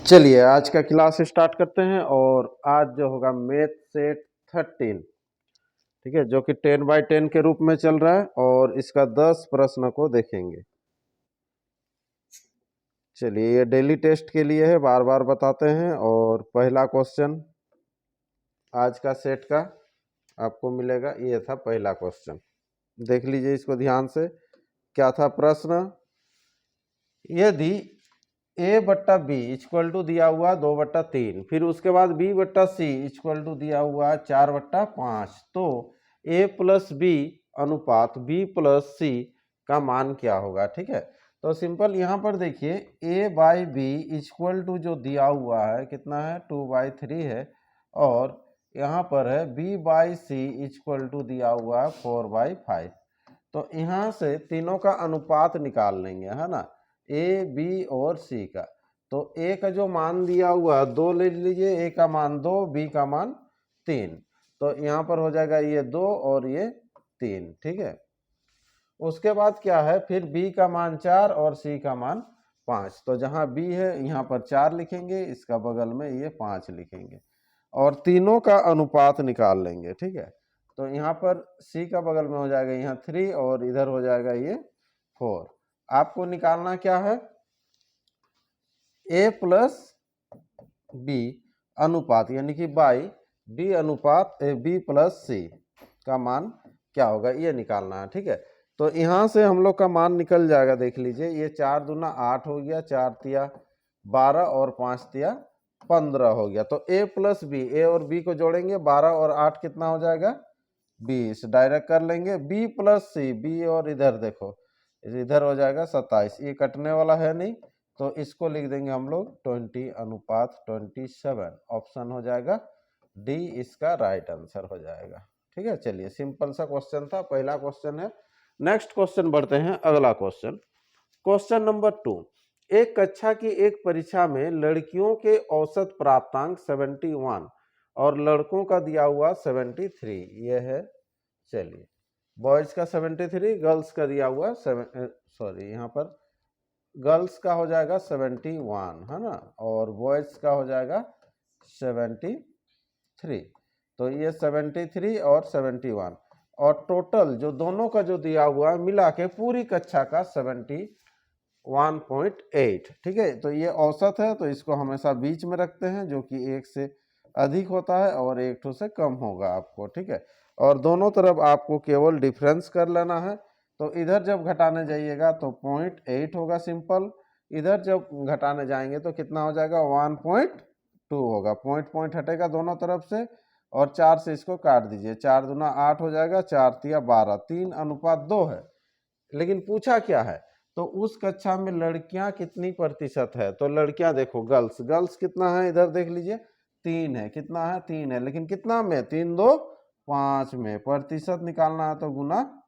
चलिए आज का क्लास स्टार्ट करते हैं और आज जो होगा मैथ सेट 13, ठीक है, जो कि 10 बाई 10 के रूप में चल रहा है और इसका 10 प्रश्न को देखेंगे। चलिए ये डेली टेस्ट के लिए है, बार बार बताते हैं। और पहला क्वेश्चन आज का सेट का आपको मिलेगा, ये था पहला क्वेश्चन। देख लीजिए इसको ध्यान से। क्या था प्रश्न? यदि ए बट्टा बी इक्वल टू दिया हुआ 2/3, फिर उसके बाद बी बट्टा सी इक्वल टू दिया हुआ 4/5, तो ए प्लस बी अनुपात बी प्लस सी का मान क्या होगा? ठीक है, तो सिंपल यहाँ पर देखिए ए बाई बी इक्वल टू जो दिया हुआ है कितना है 2/3 है, और यहाँ पर है B by C equal to दिया हुआ है 4/5। तो यहाँ से तीनों का अनुपात निकाल लेंगे, है ना, ए बी और सी का। तो ए का जो मान दिया हुआ 2 ले लीजिए, ए का मान 2, बी का मान 3, तो यहाँ पर हो जाएगा ये 2 और ये 3, ठीक है। उसके बाद क्या है, फिर बी का मान 4 और सी का मान 5, तो जहाँ बी है यहाँ पर 4 लिखेंगे, इसका बगल में ये 5 लिखेंगे और तीनों का अनुपात निकाल लेंगे, ठीक है। तो यहाँ पर सी का बगल में हो जाएगा यहाँ 3 और इधर हो जाएगा ये 4। आपको निकालना क्या है, ए प्लस बी अनुपात यानी कि बाई बी अनुपात बी प्लस सी का मान क्या होगा, ये निकालना है, ठीक है। तो यहाँ से हम लोग का मान निकल जाएगा, देख लीजिए ये 4 दूना 8 हो गया, 4 तिया 12 और 5 तिया 15 हो गया। तो ए प्लस बी, ए और बी को जोड़ेंगे, 12 और 8 कितना हो जाएगा 20, डायरेक्ट कर लेंगे। बी प्लस सी, बी और इधर देखो इधर हो जाएगा 27, ये कटने वाला है नहीं, तो इसको लिख देंगे हम लोग 20 अनुपात 27, ऑप्शन हो जाएगा डी, इसका राइट आंसर हो जाएगा, ठीक है। चलिए सिंपल सा क्वेश्चन था, पहला क्वेश्चन है। नेक्स्ट क्वेश्चन बढ़ते हैं, अगला क्वेश्चन, क्वेश्चन नंबर 2। एक कक्षा की एक परीक्षा में लड़कियों के औसत प्राप्तांक 71 और लड़कों का दिया हुआ 73, ये है। चलिए बॉयज का 73, गर्ल्स का दिया हुआ सॉरी यहाँ पर गर्ल्स का हो जाएगा 71, है ना, और बॉयज का हो जाएगा 73। तो ये 73 और 71 और टोटल जो दोनों का जो दिया हुआ है मिला के पूरी कक्षा का 71.8, ठीक है। तो ये औसत है, तो इसको हमेशा बीच में रखते हैं, जो कि 1 से अधिक होता है और 1 से कम होगा आपको, ठीक है। और दोनों तरफ आपको केवल डिफरेंस कर लेना है। तो इधर जब घटाने जाइएगा तो 0.8 होगा सिंपल, इधर जब घटाने जाएंगे तो कितना हो जाएगा 1.2 होगा। पॉइंट पॉइंट हटेगा दोनों तरफ से और 4 से इसको काट दीजिए, 4 दूना 8 हो जाएगा, 4 तिया 12, 3:2 है। लेकिन पूछा क्या है, तो उस कक्षा में लड़कियां कितनी प्रतिशत है? तो लड़कियां देखो, गर्ल्स गर्ल्स कितना है, इधर देख लीजिए 3 है, कितना है 3 है, लेकिन कितना में 3 2 5 में। प्रतिशत निकालना है तो गुना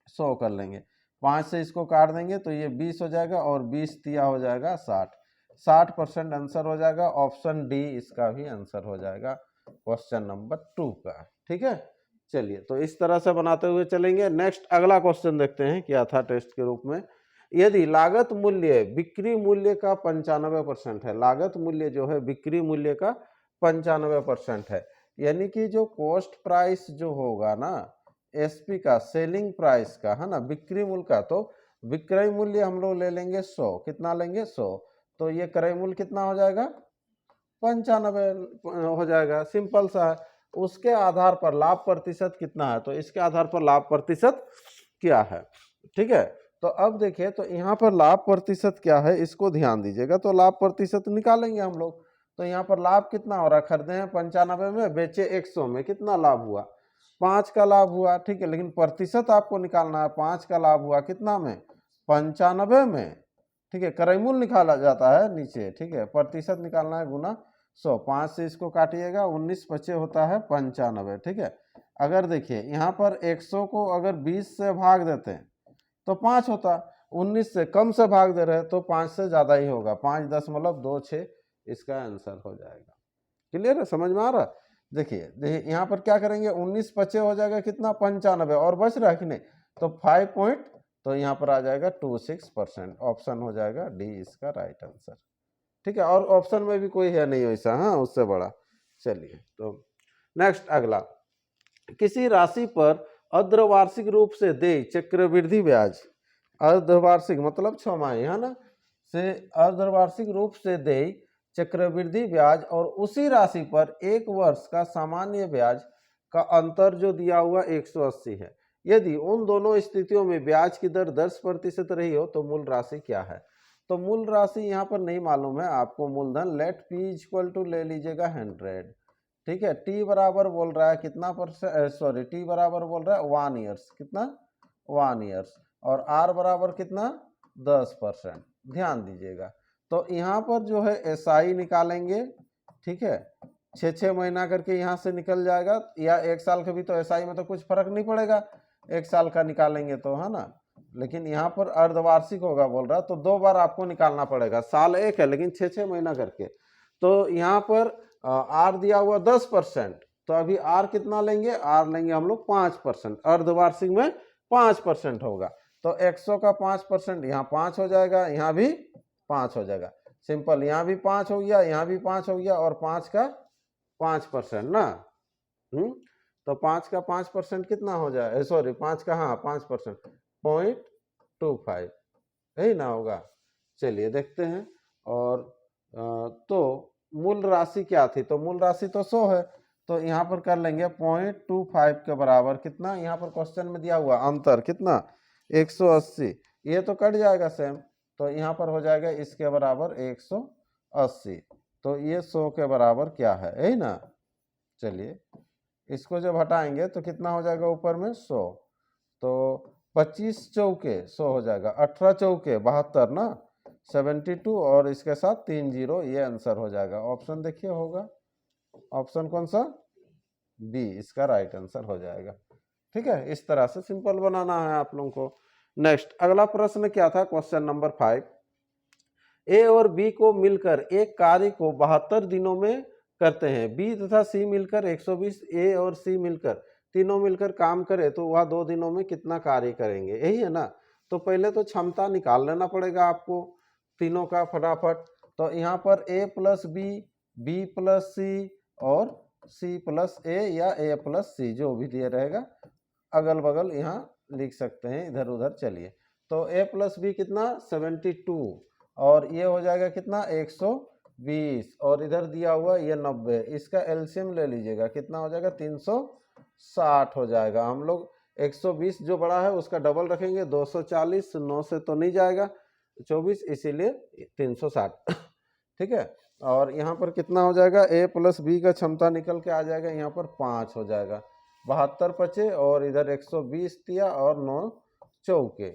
100 कर लेंगे, 5 से इसको काट देंगे तो ये 20 हो जाएगा और 20 तिया हो जाएगा 60% आंसर हो जाएगा। ऑप्शन डी इसका भी आंसर हो जाएगा क्वेश्चन नंबर 2 का, ठीक है। चलिए तो इस तरह से बनाते हुए चलेंगे। नेक्स्ट अगला क्वेश्चन देखते हैं क्या था टेस्ट के रूप में। यदि लागत मूल्य बिक्री मूल्य का 95% है, लागत मूल्य जो है बिक्री मूल्य का 95% है, यानी कि जो कॉस्ट प्राइस जो होगा ना एसपी का, सेलिंग प्राइस का, है ना, बिक्री मूल्य का, तो विक्रय मूल्य हम लोग ले लेंगे 100, कितना लेंगे 100, तो ये क्रय मूल्य कितना हो जाएगा 95 हो जाएगा, सिंपल सा है। उसके आधार पर लाभ प्रतिशत कितना है, तो इसके आधार पर लाभ प्रतिशत क्या है, ठीक है। तो अब देखिए, तो यहाँ पर लाभ प्रतिशत क्या है इसको ध्यान दीजिएगा। तो लाभ प्रतिशत निकालेंगे हम लोग, तो यहाँ पर लाभ कितना हो रहा है, खरीदे हैं 95 में, बेचे 100 में, कितना लाभ हुआ 5 का लाभ हुआ, ठीक है। लेकिन प्रतिशत आपको निकालना है, 5 का लाभ हुआ कितना में 95 में, ठीक है। क्रय मूल्य निकाला जाता है नीचे, ठीक है, प्रतिशत निकालना है गुना 100, 5 से इसको काटिएगा, 19 बचे होता है 95, ठीक है। अगर देखिए यहाँ पर 100 को अगर 20 से भाग देते हैं तो 5 होता, 19 से कम से भाग दे रहे हैं तो 5 से ज्यादा ही होगा, 5.26 इसका आंसर हो जाएगा। क्लियर है, समझ में आ रहा? देखिए देखिए यहाँ पर क्या करेंगे, 19 बचे हो जाएगा कितना 95 और बच रहा है कि नहीं, तो 5 पॉइंट, तो यहाँ पर आ जाएगा 26%, ऑप्शन हो जाएगा डी इसका राइट आंसर, ठीक है, और ऑप्शन में भी कोई है नहीं वैसा, हाँ उससे बड़ा। चलिए तो नेक्स्ट अगला, किसी राशि पर अर्धवार्षिक रूप से देय चक्रवृद्धि ब्याज, अर्धवार्षिक मतलब 6 माही है ना, से अर्धवार्षिक रूप से देय चक्रवृद्धि ब्याज और उसी राशि पर 1 वर्ष का सामान्य ब्याज का अंतर जो दिया हुआ 180 है, यदि उन दोनों स्थितियों में ब्याज की दर 10% रही हो तो मूल राशि क्या है। तो मूल राशि यहाँ पर नहीं मालूम है आपको, मूलधन लेट पी इक्वल टू ले लीजिएगा 100, ठीक है। टी बराबर बोल रहा है कितना परसेंट, सॉरी टी बराबर बोल रहा है 1 ईयर्स, कितना 1 ईयर्स, और आर बराबर कितना 10%, ध्यान दीजिएगा। तो यहाँ पर जो है एसआई निकालेंगे, ठीक है, 6 महीना करके यहाँ से निकल जाएगा, या 1 साल का भी तो एसआई में तो कुछ फर्क नहीं पड़ेगा, 1 साल का निकालेंगे तो, है ना। लेकिन यहाँ पर अर्धवार्षिक होगा बोल रहा, तो 2 बार आपको निकालना पड़ेगा, साल एक है लेकिन 6 महीना करके। तो यहाँ पर आर दिया हुआ 10%, तो अभी आर कितना लेंगे, आर लेंगे हम लोग 5%, अर्धवार्षिक में 5% होगा, तो 100 का 5%, यहाँ 5 हो जाएगा, यहाँ भी 5 हो जाएगा, सिंपल, यहाँ भी 5 हो गया, यहाँ भी 5 हो गया, और 5 का 5% ना, तो 5 का 5% कितना हो जाए, सॉरी 5 का, हाँ 5%, 0.25 यही ना होगा। चलिए देखते हैं, और तो मूल राशि क्या थी, तो मूल राशि तो 100 है, तो यहाँ पर कर लेंगे 0.25 के बराबर कितना, यहाँ पर क्वेश्चन में दिया हुआ अंतर कितना 180, ये तो कट जाएगा सेम, तो यहाँ पर हो जाएगा इसके बराबर 180, तो ये 100 के बराबर क्या है, यही ना। चलिए इसको जब हटाएंगे तो कितना हो जाएगा ऊपर में 100, तो 25 चौके 100 हो जाएगा, 18 चौके 72 ना, 72, और इसके साथ 3 जीरो, ये आंसर हो जाएगा। ऑप्शन देखिए होगा, ऑप्शन कौन सा, बी, इसका राइट आंसर हो जाएगा। ठीक है, इस तरह से सिंपल बनाना है आप लोगों को। नेक्स्ट अगला प्रश्न क्या था, क्वेश्चन नंबर 5, ए और बी को मिलकर एक कार्य को 72 दिनों में करते हैं, बी तथा सी मिलकर 120, ए और सी मिलकर तीनों मिलकर काम करे तो वह 2 दिनों में कितना कार्य करेंगे, यही है ना। तो पहले तो क्षमता निकाल लेना पड़ेगा आपको तीनों का फटाफट। तो यहाँ पर a plus B, B plus C और सी प्लस ए या ए प्लस सी, जो भी दिया रहेगा अगल बगल यहाँ लिख सकते हैं, इधर उधर। चलिए तो a प्लस बी कितना 72, और ये हो जाएगा कितना 120, और इधर दिया हुआ ये 90, इसका एलसीएम ले लीजिएगा, कितना हो जाएगा 360 हो जाएगा। हम लोग 120 जो बड़ा है उसका डबल रखेंगे, 240, 9 से तो नहीं जाएगा 24, इसीलिए 360 ठीक है। और यहाँ पर कितना हो जाएगा, a प्लस बी का क्षमता निकल के आ जाएगा, यहाँ पर 5 हो जाएगा, 72 बचे, और इधर 120 दिया और 9 चौके,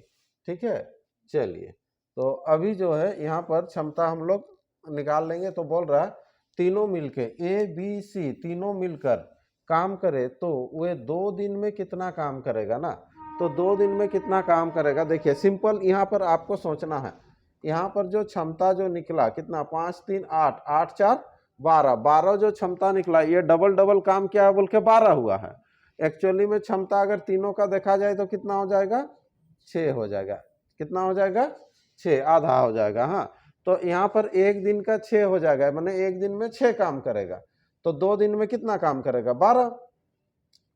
ठीक है। चलिए तो अभी जो है यहाँ पर क्षमता हम लोग निकाल लेंगे, तो बोल रहा है तीनों मिलके ए बी सी तीनों मिलकर काम करे तो वे 2 दिन में कितना काम करेगा ना। तो 2 दिन में कितना काम करेगा, देखिए सिंपल यहाँ पर आपको सोचना है। यहाँ पर जो क्षमता जो निकला कितना 5 3 8, 8 4 12, 12 जो क्षमता निकला, ये डबल डबल काम क्या है बोल के 12 हुआ है। एक्चुअली में क्षमता अगर तीनों का देखा जाए तो कितना हो जाएगा 6 हो जाएगा, कितना हो जाएगा 6, आधा हो जाएगा। हाँ तो यहाँ पर एक दिन का 6 हो जाएगा, माने एक दिन में 6 काम करेगा, तो 2 दिन में कितना काम करेगा 12,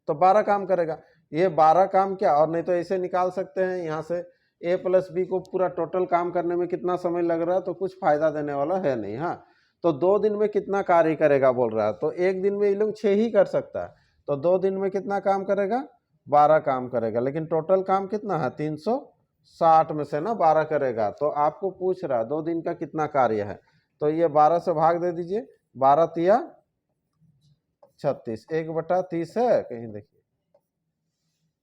तो 12 काम करेगा। ये 12 काम क्या, और नहीं तो ऐसे निकाल सकते हैं यहाँ से a प्लस बी को पूरा टोटल काम करने में कितना समय लग रहा है, तो कुछ फायदा देने वाला है नहीं। हाँ तो 2 दिन में कितना कार्य करेगा बोल रहा है, तो एक दिन में ये लोग 6 ही कर सकता है, तो 2 दिन में कितना काम करेगा 12 काम करेगा, लेकिन टोटल काम कितना है 360 में से ना 12 करेगा। तो आपको पूछ रहा है 2 दिन का कितना कार्य है, तो ये 12 से भाग दे दीजिए, 12 तिया 36, 1/30 है कहीं, देखिए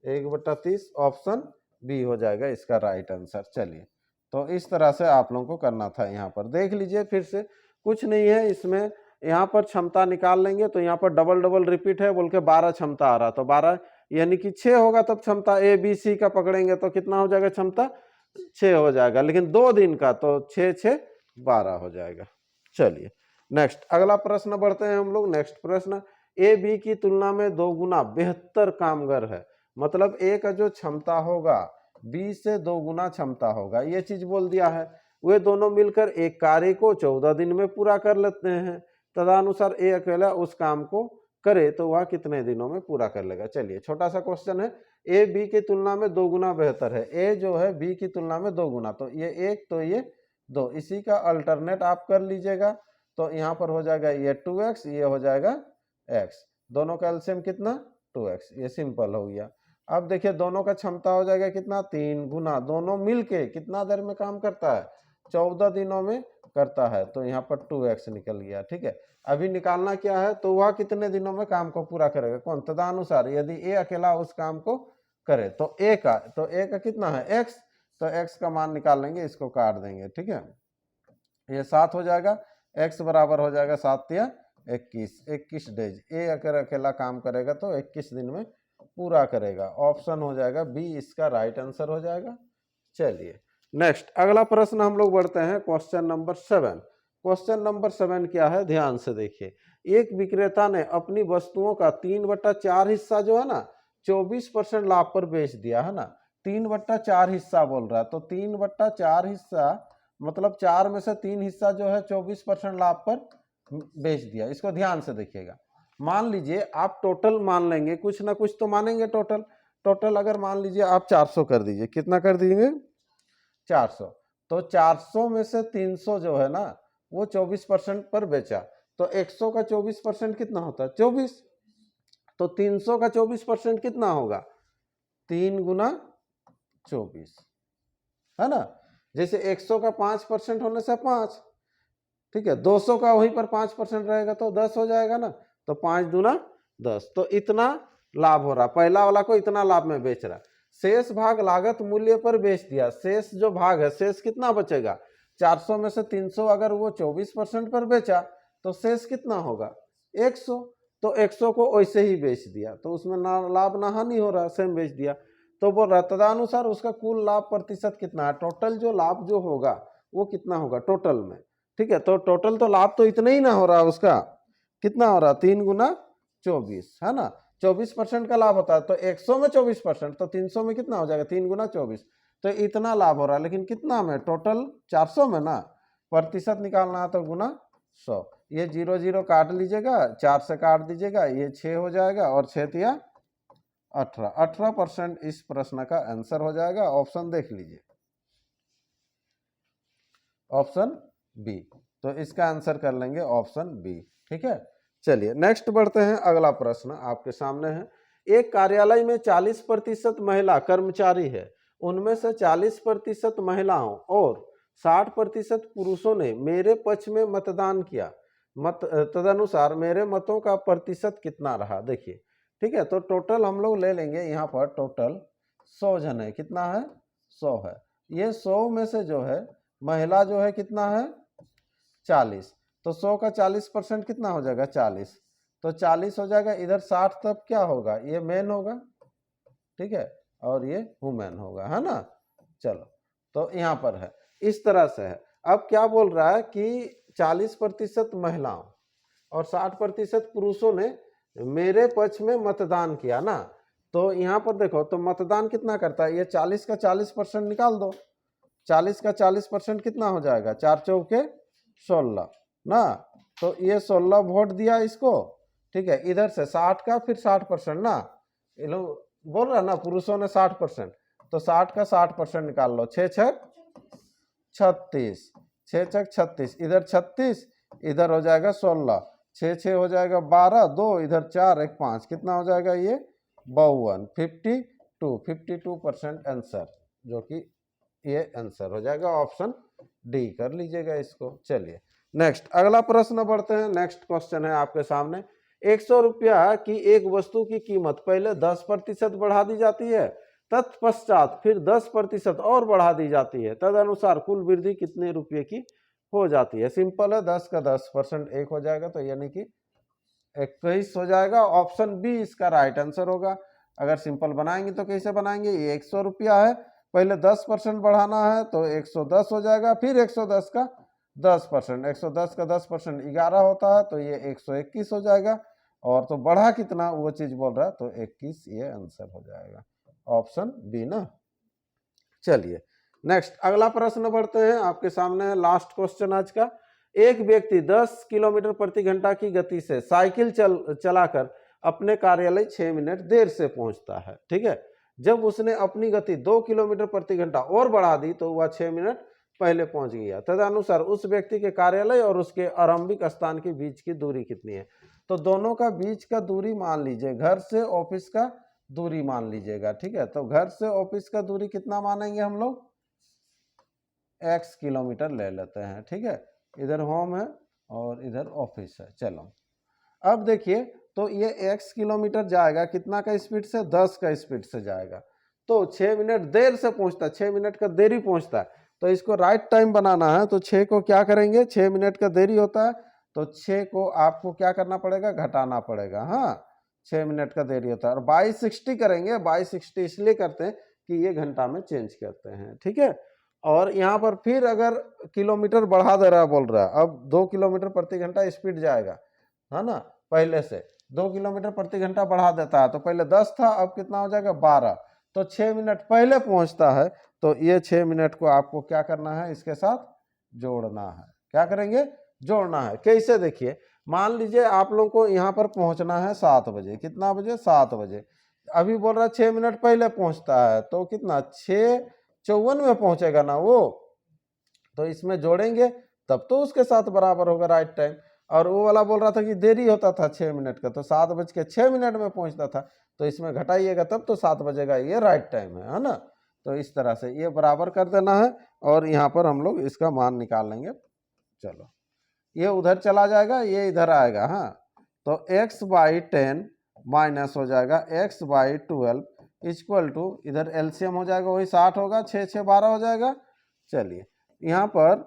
1/30, ऑप्शन बी हो जाएगा इसका राइट आंसर। चलिए तो इस तरह से आप लोगों को करना था। यहाँ पर देख लीजिए फिर से, कुछ नहीं है इसमें, यहाँ पर क्षमता निकाल लेंगे तो यहाँ पर डबल डबल रिपीट है बोल के 12 क्षमता आ रहा, तो 12 यानी कि 6 होगा, तब क्षमता ए बी सी का पकड़ेंगे तो कितना हो जाएगा क्षमता 6 हो जाएगा, लेकिन 2 दिन का तो 6 6 12 हो जाएगा। चलिए नेक्स्ट अगला प्रश्न बढ़ते हैं हम लोग। नेक्स्ट प्रश्न, ए बी की तुलना में 2 गुना बेहतर कामगर है, मतलब ए का जो क्षमता होगा बी से 2 गुना क्षमता होगा, ये चीज बोल दिया है। वे दोनों मिलकर एक कार्य को 14 दिन में पूरा कर लेते हैं। तदनुसार ए अकेला उस काम को करे तो वह कितने दिनों में पूरा कर लेगा। चलिए छोटा सा क्वेश्चन है, ए बी की तुलना में 2 गुना बेहतर है। ए जो है बी की तुलना में 2 गुना, तो ये 1 तो ये 2, इसी का अल्टरनेट आप कर लीजिएगा। तो यहाँ पर हो जाएगा ये 2x, ये हो जाएगा x, दोनों का एलसीएम कितना 2x, ये सिंपल हो गया। अब देखिए दोनों का क्षमता हो जाएगा कितना 3 गुना, दोनों मिलके कितना देर में काम करता है 14 दिनों में करता है, तो यहाँ पर 2x निकल गया। ठीक है, अभी निकालना क्या है, तो वह कितने दिनों में काम को पूरा करेगा, कौन, तदनुसार यदि ए अकेला उस काम को करे तो ए का कितना है x, तो x का मान निकाल लेंगे, इसको काट देंगे। ठीक है, ये 7 हो जाएगा, x बराबर हो जाएगा 7 या 21 डेज। ए अगर अकेला काम करेगा तो 21 दिन में पूरा करेगा। ऑप्शन हो जाएगा बी इसका राइट आंसर हो जाएगा। चलिए नेक्स्ट अगला प्रश्न हम लोग बढ़ते हैं, क्वेश्चन नंबर 7। क्वेश्चन नंबर 7 क्या है, ध्यान से देखिए। एक विक्रेता ने अपनी वस्तुओं का 3/4 हिस्सा जो है ना 24% लाभ पर बेच दिया है ना, 3/4 हिस्सा बोल रहा है, तो 3/4 हिस्सा मतलब 4 में से 3 हिस्सा जो है 24% लाभ पर बेच दिया। इसको ध्यान से देखिएगा। मान लीजिए आप टोटल मान लेंगे, कुछ ना कुछ तो मानेंगे टोटल अगर मान लीजिए आप 400 कर दीजिए, कितना कर दीजिए 400, तो 400 में से 300 जो है ना वो 24% पर बेचा, तो 100 का 24% कितना होता है 24, तो 300 का 24% कितना होगा 3 गुना 24, है ना। जैसे 100 का 5% होने से 5, ठीक है, 200 का वहीं पर 5% रहेगा तो 10 हो जाएगा ना, तो 5 दूना 10, तो इतना लाभ हो रहा, पहला वाला को इतना लाभ में बेच रहा। शेष भाग लागत मूल्य पर बेच दिया, शेष जो भाग है शेष कितना बचेगा 400 में से 300 अगर वो 24% पर बेचा तो शेष कितना होगा 100, तो 100 को वैसे ही बेच दिया, तो उसमें ना लाभ ना हानि हो रहा, सेम बेच दिया। तो बोल रहा तदनुसार उसका कुल लाभ प्रतिशत कितना है, टोटल जो लाभ जो होगा वो कितना होगा टोटल में। ठीक है, तो टोटल तो लाभ तो इतना ही ना हो रहा, उसका कितना हो रहा 3 गुना 24, है ना, 24% का लाभ होता है, तो 100 में 24%, तो 300 में कितना हो जाएगा 3 गुना 24, तो इतना लाभ हो रहा है, लेकिन कितना में टोटल 400 में ना, प्रतिशत निकालना है तो गुना 100, ये 0 0 काट लीजिएगा, 4 से काट दीजिएगा, ये 6 हो जाएगा, और 6 तिया 18% इस प्रश्न का आंसर हो जाएगा। ऑप्शन देख लीजिए, ऑप्शन बी, तो इसका आंसर कर लेंगे ऑप्शन बी। ठीक है, चलिए नेक्स्ट बढ़ते हैं, अगला प्रश्न आपके सामने है। एक कार्यालय में 40% महिला कर्मचारी है, उनमें से 40% महिलाओं और 60% पुरुषों ने मेरे पक्ष में मतदान किया, तदनुसार मेरे मतों का प्रतिशत कितना रहा। देखिए, ठीक है, तो टोटल हम लोग ले लेंगे, यहाँ पर टोटल 100 जन है, कितना है 100 है, ये 100 में से जो है महिला जो है कितना है 40, तो 100 का 40% कितना हो जाएगा 40, तो 40 हो जाएगा, इधर 60 तब क्या होगा ये मेन होगा, ठीक है, और ये वुमेन होगा, है ना। चलो, तो यहाँ पर है इस तरह से है। अब क्या बोल रहा है कि 40% महिलाओं और 60% पुरुषों ने मेरे पक्ष में मतदान किया ना, तो यहाँ पर देखो, तो मतदान कितना करता है, ये 40 का 40% निकाल दो, 40 का 40% कितना हो जाएगा 4 चौके 16 ना, तो ये 16 वोट दिया इसको। ठीक है, इधर से 60 का फिर 60% ना, ये लोग बोल रहा ना पुरुषों ने 60%, तो 60 का 60% निकाल लो, 6 6 36, 6 6 36, इधर 36, इधर हो जाएगा 16, 6 6 हो जाएगा 12, 2 इधर 4 1 5, कितना हो जाएगा ये 52, 52% आंसर, जो कि ये आंसर हो जाएगा ऑप्शन डी, कर लीजिएगा इसको। चलिए नेक्स्ट अगला प्रश्न बढ़ते हैं। नेक्स्ट क्वेश्चन है आपके सामने, 100 रुपया की एक वस्तु की कीमत पहले 10% बढ़ा दी जाती है, तत्पश्चात फिर 10% और बढ़ा दी जाती है, तदनुसार कुल वृद्धि कितने रुपये की हो जाती है। सिंपल है, 10 का 10% 1 हो जाएगा, तो यानी कि 21 हो जाएगा। ऑप्शन बी इसका राइट आंसर होगा। अगर सिंपल बनाएंगे तो कैसे बनाएंगे, ये 100 रुपया है, पहले 10% बढ़ाना है तो 110 हो जाएगा, फिर 110 का 10%, 110 का 10% 11 होता है, तो ये 121 हो जाएगा, और तो बढ़ा कितना वो चीज बोल रहा है, तो 21 ये आंसर हो जाएगा, ऑप्शन बी ना। चलिए नेक्स्ट अगला प्रश्न बढ़ते हैं, आपके सामने है लास्ट क्वेश्चन आज का। एक व्यक्ति 10 किलोमीटर प्रति घंटा की गति से साइकिल चलाकर अपने कार्यालय 6 मिनट देर से पहुंचता है, ठीक है। जब उसने अपनी गति 2 किलोमीटर प्रति घंटा और बढ़ा दी तो वह 6 मिनट पहले पहुंच गया। तदनुसार उस व्यक्ति के कार्यालय और उसके आरंभिक स्थान के बीच की दूरी कितनी है? तो दोनों का बीच का दूरी मान लीजिए, घर से ऑफिस का दूरी मान लीजिएगा, ठीक है। तो घर से ऑफिस का दूरी कितना मानेंगे हम लोग? x किलोमीटर ले लेते हैं, ठीक है। इधर होम है और इधर ऑफिस है। चलो अब देखिए, तो ये x किलोमीटर जाएगा कितना का स्पीड से? 10 का स्पीड से जाएगा। तो 6 मिनट देर से पहुंचता है, 6 मिनट का देरी पहुंचता है। तो इसको राइट टाइम बनाना है, तो 6 को क्या करेंगे? 6 मिनट का देरी होता है तो 6 को आपको क्या करना पड़ेगा? घटाना पड़ेगा। हाँ, 6 मिनट का देरी होता है। और बाई 60 करेंगे, बाई 60 इसलिए करते हैं कि ये घंटा में चेंज करते हैं, ठीक है। और यहाँ पर फिर अगर किलोमीटर बढ़ा दे रहा है, बोल रहा है अब 2 किलोमीटर प्रति घंटा स्पीड जाएगा, है ना। पहले से 2 किलोमीटर प्रति घंटा बढ़ा देता है, तो पहले 10 था, अब कितना हो जाएगा? 12। तो 6 मिनट पहले पहुंचता है, तो ये 6 मिनट को आपको क्या करना है? इसके साथ जोड़ना है। क्या करेंगे? जोड़ना है। कैसे? देखिए, मान लीजिए आप लोगों को यहाँ पर पहुंचना है 7 बजे। कितना बजे? 7 बजे। अभी बोल रहा है 6 मिनट पहले पहुंचता है, तो कितना? 6:54 में पहुंचेगा ना वो। तो इसमें जोड़ेंगे तब तो उसके साथ बराबर होगा राइट टाइम। और वो वाला बोल रहा था कि देरी होता था 6 मिनट का, तो 7:06 में पहुंचता था। तो इसमें घटाइएगा तब तो 7 बजेगा, ये राइट टाइम है ना। तो इस तरह से ये बराबर कर देना है और यहाँ पर हम लोग इसका मान निकाल लेंगे। चलो, ये उधर चला जाएगा, ये इधर आएगा। हाँ, तो x/10 माइनस हो जाएगा x/12 इक्वल टू, इधर एलसीएम हो जाएगा वही 60 होगा, 6 6 12 हो जाएगा। चलिए, यहाँ पर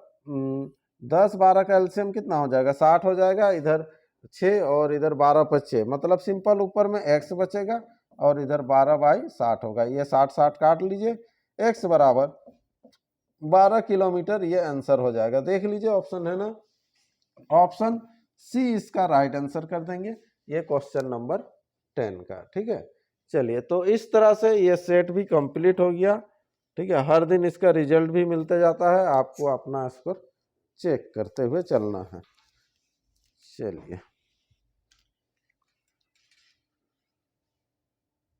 10 12 का एलसीएम कितना हो जाएगा? 60 हो जाएगा। इधर 6 और इधर 12 पर 6, मतलब सिंपल ऊपर में x बचेगा और इधर 12/60 होगा। ये 60 60 काट लीजिए, x बराबर 12 किलोमीटर, ये आंसर हो जाएगा। देख लीजिए, ऑप्शन है ना, ऑप्शन सी इसका राइट आंसर कर देंगे। ये क्वेश्चन नंबर 10 का, ठीक है। चलिए, तो इस तरह से ये सेट भी कंप्लीट हो गया, ठीक है। हर दिन इसका रिजल्ट भी मिलते जाता है, आपको अपना स्कोर चेक करते हुए चलना है। चलिए।